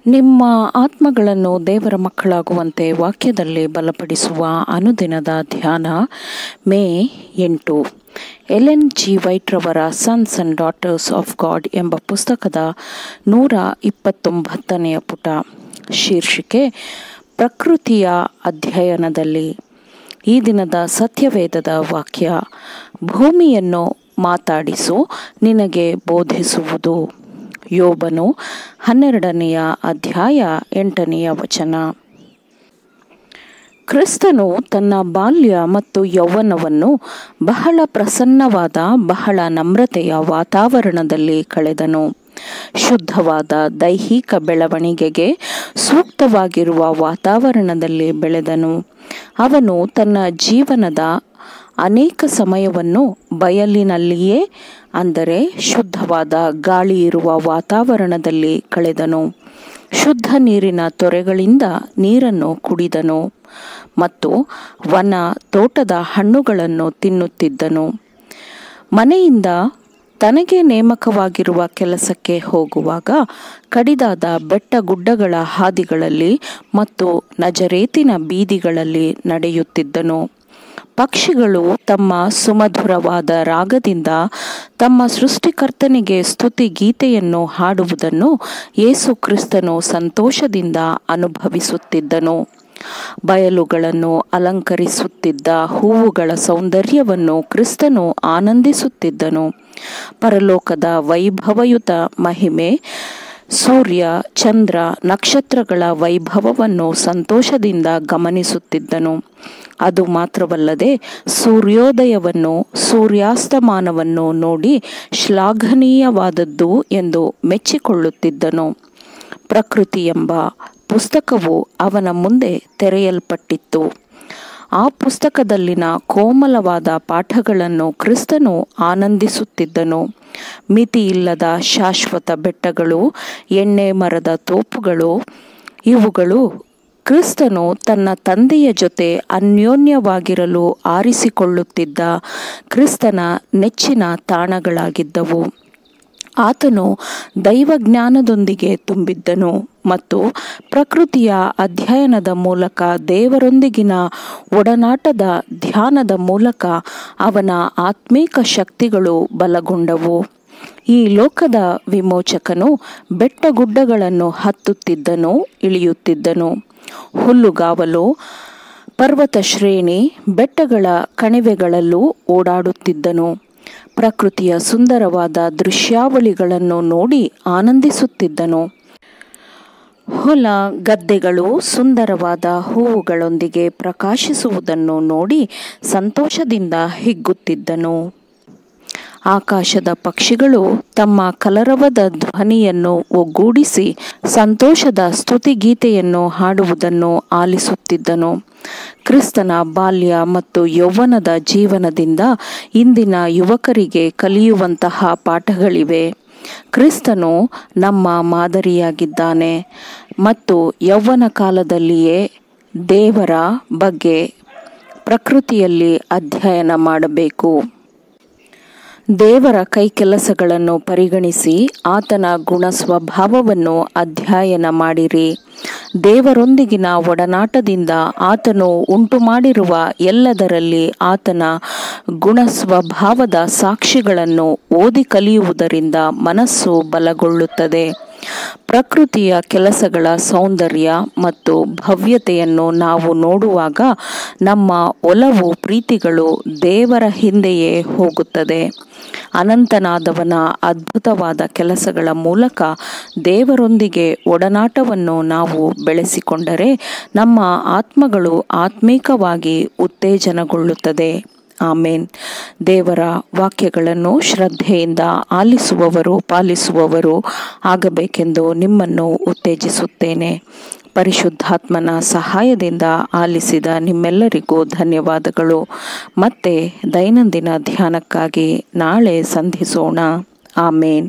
ನಿಮ್ಮ ಆತ್ಮಗಳನ್ನು ದೇವರ ಮಕ್ಕಳಾಗುವಂತೆ ವಾಕ್ಯದಲ್ಲಿ ಬಲಪಡಿಸುವ ಅನುದಿನದ ಧ್ಯಾನ ಮೇ 8. ಎಲೆನ್ ಜಿ ವೈಟ್ ರವರ sons and daughters of god ಎಂಬ ಪುಸ್ತಕದ 129ನೇ ಪುಟ. ಶೀರ್ಷಿಕೆ ಪ್ರಕೃತಿಯ ಅಧ್ಯಯನದಲ್ಲಿ. ಈ ದಿನದ ಸತ್ಯವೇದದ ವಾಕ್ಯ: ಭೂಮಿಯನ್ನು ಮಾತಾಡಿಸು, ನಿನಗೆ ಬೋಧಿಸುವುದು. ಯೋಬನು 12ನೇ ಅಧ್ಯಾಯ 8ನೇ ವಚನ. ಕ್ರಿಸ್ತನು ತನ್ನ ಬಾಲ್ಯ ಮತ್ತು ಯೌವನವನ್ನು ಬಹಳ ಪ್ರಸನ್ನವಾದ, ಬಹಳ ನಮ್ರತೆಯ ವಾತಾವರಣದಲ್ಲಿ ಕಳೆದನು. ಶುದ್ಧವಾದ ದೈಹಿಕ ಬೆಳವಣಿಗೆಗೆ ಸೂಕ್ತವಾಗಿರುವ ವಾತಾವರಣದಲ್ಲಿ ಬೆಳೆದನು. ಅವನು ತನ್ನ ಜೀವನದ ಅನೇಕ ಸಮಯವನ್ನು ಬಯಲಿನಲ್ಲಿಯೇ, ಅಂದರೆ ಶುದ್ಧವಾದ ಗಾಳಿ ಇರುವ ವಾತಾವರಣದಲ್ಲಿ ಕಳೆದನು. ಶುದ್ಧ ನೀರಿನ ತೊರೆಗಳಿಂದ ನೀರನ್ನು ಕುಡಿದನು ಮತ್ತು ವನ ತೋಟದ ಹಣ್ಣುಗಳನ್ನು ತಿನ್ನುತ್ತಿದ್ದನು. ಮನೆಯಿಂದ ತನಗೆ ನೇಮಕವಾಗಿರುವ ಕೆಲಸಕ್ಕೆ ಹೋಗುವಾಗ ಕಡಿದಾದ ಬೆಟ್ಟಗುಡ್ಡಗಳ ಹಾದಿಗಳಲ್ಲಿ ಮತ್ತು ನಜರೇತಿನ ಬೀದಿಗಳಲ್ಲಿ ನಡೆಯುತ್ತಿದ್ದನು. ಪಕ್ಷಿಗಳು ತಮ್ಮ ಸುಮಧುರವಾದ ರಾಗದಿಂದ ತಮ್ಮ ಸೃಷ್ಟಿಕರ್ತನಿಗೆ ಸ್ತುತಿ ಗೀತೆಯನ್ನು ಹಾಡುವುದನ್ನು ಯೇಸು ಕ್ರಿಸ್ತನು ಸಂತೋಷದಿಂದ ಅನುಭವಿಸುತ್ತಿದ್ದನು. ಬಯಲುಗಳನ್ನು ಅಲಂಕರಿಸುತ್ತಿದ್ದ ಹೂವುಗಳ ಸೌಂದರ್ಯವನ್ನು ಕ್ರಿಸ್ತನು ಆನಂದಿಸುತ್ತಿದ್ದನು. ಪರಲೋಕದ ವೈಭವಯುತ ಮಹಿಮೆ, ಸೂರ್ಯ, ಚಂದ್ರ, ನಕ್ಷತ್ರಗಳ ವೈಭವವನ್ನು ಸಂತೋಷದಿಂದ ಗಮನಿಸುತ್ತಿದ್ದನು. ಅದು ಮಾತ್ರವಲ್ಲದೆ ಸೂರ್ಯೋದಯವನ್ನು, ಸೂರ್ಯಾಸ್ತಮಾನವನ್ನು ನೋಡಿ ಶ್ಲಾಘನೀಯವಾದದ್ದು ಎಂದು ಮೆಚ್ಚಿಕೊಳ್ಳುತ್ತಿದ್ದನು. ಪ್ರಕೃತಿ ಎಂಬ ಪುಸ್ತಕವು ಅವನ ಮುಂದೆ ತೆರೆಯಲ್ಪಟ್ಟಿತ್ತು. ಆ ಪುಸ್ತಕದಲ್ಲಿನ ಕೋಮಲವಾದ ಪಾಠಗಳನ್ನು ಕ್ರಿಸ್ತನು ಆನಂದಿಸುತ್ತಿದ್ದನು. ಮಿತಿಯಿಲ್ಲದ ಶಾಶ್ವತ ಬೆಟ್ಟಗಳು, ಎಣ್ಣೆ ಮರದ ತೋಪುಗಳು, ಇವುಗಳು ಕ್ರಿಸ್ತನು ತನ್ನ ತಂದೆಯ ಜೊತೆ ಅನ್ಯೋನ್ಯವಾಗಿರಲು ಆರಿಸಿಕೊಳ್ಳುತ್ತಿದ್ದ ಕ್ರಿಸ್ತನ ನೆಚ್ಚಿನ ತಾಣಗಳಾಗಿದ್ದವು. ಆತನು ದೈವಜ್ಞಾನದೊಂದಿಗೆ ತುಂಬಿದ್ದನು ಮತ್ತು ಪ್ರಕೃತಿಯ ಅಧ್ಯಯನದ ಮೂಲಕ, ದೇವರೊಂದಿಗಿನ ಒಡನಾಟದ ಧ್ಯಾನದ ಮೂಲಕ ಅವನ ಆತ್ಮೀಕ ಶಕ್ತಿಗಳು ಬಲಗೊಂಡವು. ಈ ಲೋಕದ ವಿಮೋಚಕನು ಬೆಟ್ಟಗುಡ್ಡಗಳನ್ನು ಹತ್ತುತ್ತಿದ್ದನು, ಇಳಿಯುತ್ತಿದ್ದನು. ಹುಲ್ಲುಗಾವಲು, ಪರ್ವತ ಶ್ರೇಣಿ, ಬೆಟ್ಟಗಳ ಕಣಿವೆಗಳಲ್ಲೂ ಓಡಾಡುತ್ತಿದ್ದನು. ಪ್ರಕೃತಿಯ ಸುಂದರವಾದ ದೃಶ್ಯಾವಳಿಗಳನ್ನು ನೋಡಿ ಆನಂದಿಸುತ್ತಿದ್ದನು. ಹೊಲ ಗದ್ದೆಗಳು ಸುಂದರವಾದ ಹೂವುಗಳೊಂದಿಗೆ ಪ್ರಕಾಶಿಸುವುದನ್ನು ನೋಡಿ ಸಂತೋಷದಿಂದ ಹಿಗ್ಗುತ್ತಿದ್ದನು. ಆಕಾಶದ ಪಕ್ಷಿಗಳು ತಮ್ಮ ಕಲರವದ ಧ್ವನಿಯನ್ನು ಒಗ್ಗೂಡಿಸಿ ಸಂತೋಷದ ಸ್ತುತಿಗೀತೆಯನ್ನು ಹಾಡುವುದನ್ನು ಆಲಿಸುತ್ತಿದ್ದನು. ಕ್ರಿಸ್ತನ ಬಾಲ್ಯ ಮತ್ತು ಯೌವನದ ಜೀವನದಿಂದ ಇಂದಿನ ಯುವಕರಿಗೆ ಕಲಿಯುವಂತಹ ಪಾಠಗಳಿವೆ. ಕ್ರಿಸ್ತನು ನಮ್ಮ ಮಾದರಿಯಾಗಿದ್ದಾನೆ ಮತ್ತು ಯೌವನ ಕಾಲದಲ್ಲಿಯೇ ದೇವರ ಬಗ್ಗೆ ಪ್ರಕೃತಿಯಲ್ಲಿ ಅಧ್ಯಯನ ಮಾಡಬೇಕು. ದೇವರ ಕೈಕೆಲಸಗಳನ್ನು ಪರಿಗಣಿಸಿ ಆತನ ಗುಣ ಸ್ವಭಾವವನ್ನು ಅಧ್ಯಯನ ಮಾಡಿರಿ. ದೇವರೊಂದಿಗಿನ ಒಡನಾಟದಿಂದ ಆತನು ಉಂಟುಮಾಡಿರುವ ಎಲ್ಲದರಲ್ಲಿ ಆತನ ಗುಣ ಸ್ವಭಾವದ ಸಾಕ್ಷಿಗಳನ್ನು ಓದಿ ಕಲಿಯುವುದರಿಂದ ಮನಸ್ಸು ಬಲಗೊಳ್ಳುತ್ತದೆ. ಪ್ರಕೃತಿಯ ಕೆಲಸಗಳ ಸೌಂದರ್ಯ ಮತ್ತು ಭವ್ಯತೆಯನ್ನು ನಾವು ನೋಡುವಾಗ ನಮ್ಮ ಒಲವು, ಪ್ರೀತಿಗಳು ದೇವರ ಹಿಂದೆಯೇ ಹೋಗುತ್ತದೆ. ಅನಂತನಾದವನ ಅದ್ಭುತವಾದ ಕೆಲಸಗಳ ಮೂಲಕ ದೇವರೊಂದಿಗೆ ಒಡನಾಟವನ್ನು ನಾವು ಬೆಳೆಸಿಕೊಂಡರೆ ನಮ್ಮ ಆತ್ಮಗಳು ಆತ್ಮೀಕವಾಗಿ ಉತ್ತೇಜನಗೊಳ್ಳುತ್ತದೆ. ಆಮೇನ್. ದೇವರ ವಾಕ್ಯಗಳನ್ನು ಶ್ರದ್ಧೆಯಿಂದ ಆಲಿಸುವವರು, ಪಾಲಿಸುವವರು ಆಗಬೇಕೆಂದು ನಿಮ್ಮನ್ನು ಉತ್ತೇಜಿಸುತ್ತೇನೆ. ಪರಿಶುದ್ಧಾತ್ಮನ ಸಹಾಯದಿಂದ ಆಲಿಸಿದ ನಿಮ್ಮೆಲ್ಲರಿಗೂ ಧನ್ಯವಾದಗಳು. ಮತ್ತೆ ದೈನಂದಿನ ಧ್ಯಾನಕ್ಕಾಗಿ ನಾಳೆ ಸಂಧಿಸೋಣ. ಆಮೇನ್.